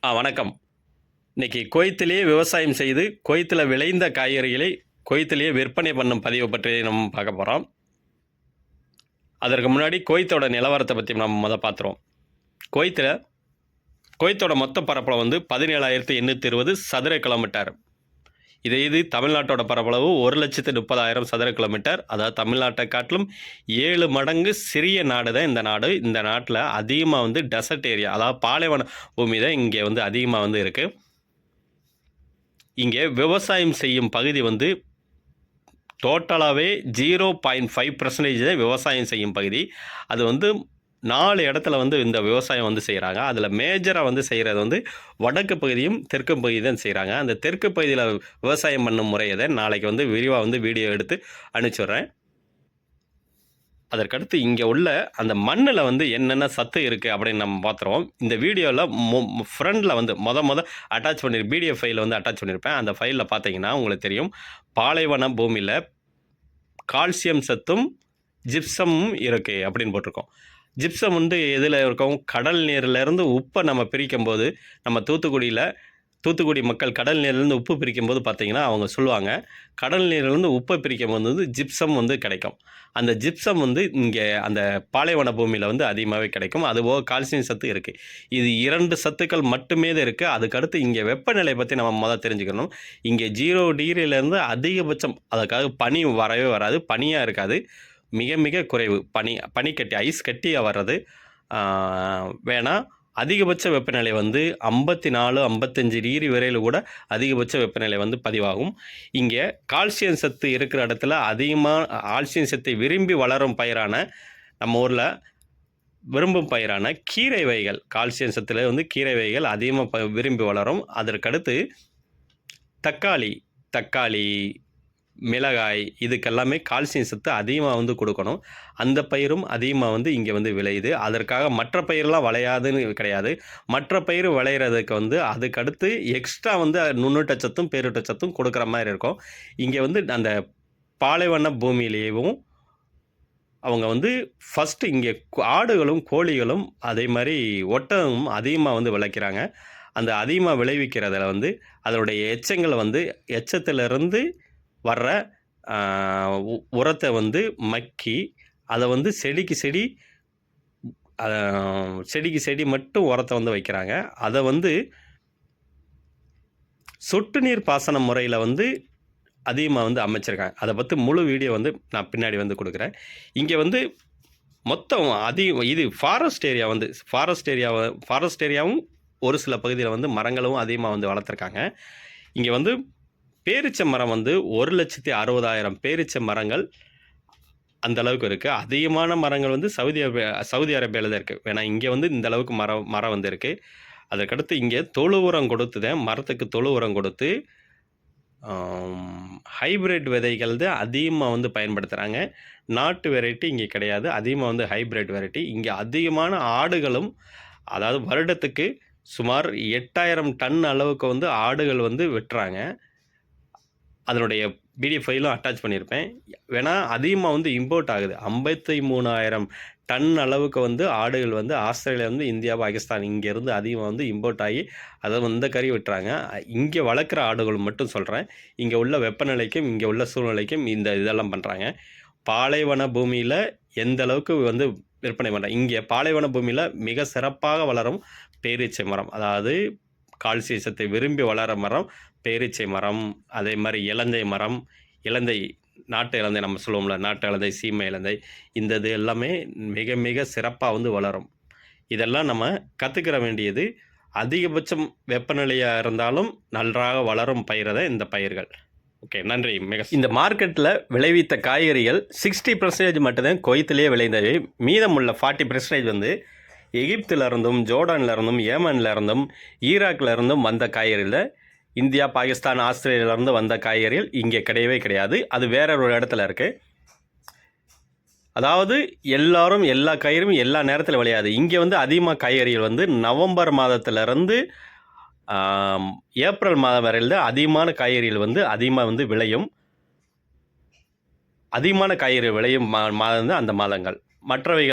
வணக்கம். இன்னைக்கு குவைத்திலேயே விவசாயம் செய்து, குவைத்தில விளைந்த காய்கறிகளை குவைத்திலேயே விற்பனை பண்ணும் பதிவு பற்றி நம்ம பார்க்க போறோம். அதற்கு முன்னாடி குவைத்தோட நிலவரத்த பத்தி நம்ம பார்த்துருவோம். குவைத்தில குவைத்தோட மொத்த பரப்பளவு 17,820 சதுர கிலோமீட்டர். இது தமிழ்நாட்டோட பரப்பளவு 1,30,30,000 சதுர கிலோமீட்டர். அதாவது தமிழ்நாட்டை காட்டிலும் 7 மடங்கு சிறிய நாடு தான் இந்த நாடு. இந்த நாட்டில் அதிகமாக டெசர்ட் ஏரியா, அதாவது பாலைவன பூமி தான் இங்கே அதிகமாக இருக்குது. இங்கே விவசாயம் செய்யும் பகுதி டோட்டலாகவே 0.5% தான் விவசாயம் செய்யும் பகுதி. அது 4 இடத்துல இந்த விவசாயம் செய்கிறாங்க. அதில் மேஜராக செய்கிறது வடக்கு பகுதியும் தெற்கு பகுதி தான் செய்கிறாங்க. அந்த தெற்கு பகுதியில் விவசாயம் பண்ணும் முறையை தான் நாளைக்கு விரிவாக வீடியோ எடுத்து அனுப்பிச்சுட்றேன். அதற்கடுத்து இங்கே உள்ள அந்த மண்ணில் என்னென்ன சத்து இருக்குது அப்படின்னு நம்ம பார்த்துருவோம். இந்த வீடியோவில் ஃப்ரண்டில் மொத அட்டாச் பண்ணி பிடிஎஃப் ஃபைல் அட்டாச் பண்ணியிருப்பேன். அந்த ஃபைலில் பார்த்தீங்கன்னா உங்களுக்கு தெரியும், பாலைவன பூமியில் கால்சியம் சத்தும் ஜிப்சமும் இருக்குது அப்படின்னு போட்டிருக்கோம். ஜிப்சம் எதில் இருக்கும்? கடல் நீர்லேருந்து உப்பை நம்ம பிரிக்கும் போது, நம்ம தூத்துக்குடி மக்கள் கடல் நீர்லேருந்து உப்பு பிரிக்கும் போது பார்த்திங்கன்னா அவங்க சொல்லுவாங்க, கடல் நீர்லேருந்து உப்பை பிரிக்கும் போது ஜிப்சம் கிடைக்கும். அந்த ஜிப்சம் இங்கே அந்த பாலைவன பூமியில் அதிகமாகவே கிடைக்கும். அதுபோக கால்சியம் சத்து இருக்குது. இது 2 சத்துக்கள் மட்டுமே தான் இருக்குது. அதுக்கடுத்து இங்கே வெப்பநிலை பற்றி நம்ம தெரிஞ்சுக்கணும். இங்கே 0 டிகிரியிலேருந்து அதிகபட்சம், அதுக்காக பனி வரவே வராது, பனியாக இருக்காது, மிக மிக குறைவு. பனிக்கட்டி, ஐஸ் கட்டியாக வர்றது வேணால். அதிகபட்ச வெப்பநிலை 54-55 டிகிரி வரையில் கூட அதிகபட்ச வெப்பநிலை பதிவாகும். இங்கே கால்சியம் சத்து இருக்கிற இடத்துல அதிகமாக கால்சியம் சத்தை விரும்பி வளரும் பயிரான, நம்ம ஊரில் விரும்பும் பயிரான கீரை வகைகள், கால்சியம் சத்தில் கீரை வகைகள் அதிகமாக விரும்பி வளரும். அதற்கடுத்து தக்காளி, மிளகாய், இதுக்கெல்லாமே கால்சியம் சத்து அதிகமாக கொடுக்கணும். அந்த பயிரும் அதிகமாக இங்கே விளையுது. அதற்காக மற்ற பயிரெலாம் விளையாதுன்னு கிடையாது. மற்ற பயிர் விளையிறதுக்கு அதுக்கடுத்து எக்ஸ்ட்ரா நுண்ணூட்டச்சத்தும் பேரூட்டச்சத்தும் கொடுக்குற மாதிரி இருக்கும். இங்கே அந்த பாலைவன பூமியிலேயும் அவங்க ஃபஸ்ட்டு இங்கே ஆடுகளும் கோழிகளும் அதே மாதிரி ஒட்டகமும் அதிகமாக விளைக்கிறாங்க. அந்த அதிகமாக விளைவிக்கிறதில் அதனுடைய எச்சங்களை எச்சத்திலிருந்து வர்ற உரத்தை மக்கி அதை செடிக்கு செடி மட்டும் உரத்தை வைக்கிறாங்க. அதை சொட்டு நீர் பாசன முறையில் அதிகமாக அமைச்சிருக்காங்க. அதை பற்றி முழு வீடியோ நான் பின்னாடி கொடுக்குறேன். இங்கே மொத்தம் இது ஃபாரஸ்ட் ஏரியாவும் ஒரு சில பகுதியில் மரங்களும் அதிகமாக வளர்த்துருக்காங்க. இங்கே பேரிச்சை மரம் 1,60,000 பேரிச்சை மரங்கள் அந்த அளவுக்கு இருக்குது. அதிகமான மரங்கள் சவுதி அரேபியாவில் தான் இருக்குது. ஏன்னா இங்கே இந்த அளவுக்கு மரம் இருக்குது. அதற்கடுத்து இங்கே தொழு உரம் கொடுத்து தான், மரத்துக்கு தொழு உரம் கொடுத்து ஹைப்ரிட் விதைகள் தான் அதிகமாக பயன்படுத்துகிறாங்க. நாட்டு வெரைட்டி இங்கே கிடையாது. அதிகமாக ஹைப்ரிட் வெரைட்டி. இங்கே அதிகமான ஆடுகளும், அதாவது வருடத்துக்கு சுமார் 8,000 டன் அளவுக்கு ஆடுகள் வெட்டுறாங்க. அதனுடைய பிடிஎஃப் ஃபைலும் அட்டாச் பண்ணியிருப்பேன். வேணால் அதிகமாக இம்போர்ட் ஆகுது. 53,000 டன் அளவுக்கு ஆடுகள் ஆஸ்திரேலியா, இந்தியா, பாகிஸ்தான் இங்கேருந்து அதிகமாக இம்போர்ட் ஆகி அதை கறி விட்டுறாங்க. இங்கே வளர்க்குற ஆடுகள் மட்டும் சொல்கிறேன். இங்கே உள்ள வெப்பநிலைக்கும் இங்கே உள்ள சூழ்நிலைக்கும் இதெல்லாம் பண்ணுறாங்க. பாலைவன பூமியில் எந்த அளவுக்கு விற்பனை பண்ணுறாங்க. இங்கே பாலைவன பூமியில் மிக சிறப்பாக வளரும் பேரீச்சை மரம், அதாவது கால்சியத்தை விரும்பி வளர மரம் பேரீச்சை மரம். அதே மாதிரி இலந்தை, நாட்டு இலந்தை நம்ம சொல்லுவோம்ல, நாட்டு இலந்தை, சீமை இலந்தை, இந்த இது எல்லாமே மிக மிக சிறப்பாக வளரும். இதெல்லாம் நம்ம கற்றுக்கிற வேண்டியது. அதிகபட்சம் வெப்பநிலையாக இருந்தாலும் நன்றாக வளரும் பயிரை இந்த பயிர்கள். ஓகே, நன்றி. இந்த மார்க்கெட்டில் விளைவித்த காய்கறிகள் 60% மட்டும்தான் குவைத்திலேயே விளைந்தவை. மீதமுள்ள 40% எகிப்திலிருந்தும், ஜோர்டான்லேருந்தும், ஏமன்லேருந்தும், ஈராக்லேருந்தும் வந்த காய்கறியில், இந்தியா, பாகிஸ்தான், ஆஸ்திரேலியாவிலேருந்து வந்த காய்கறிகள் இங்கே கிடையவே கிடையாது. அது வேற ஒரு இடத்துல இருக்குது. அதாவது எல்லாரும் எல்லா காய்கறியும் எல்லா நேரத்தில் விளையாது. இங்கே அதிகமாக காய்கறிகள் நவம்பர் மாதத்திலிருந்து ஏப்ரல் மாதம் வரையில் தான் அதிகமான காய்கறிகள் அதிகமாக விளையும். அதிகமான காய்கறி விளையும் மாதம் தான் அந்த மாதங்கள். மற்றவைகள்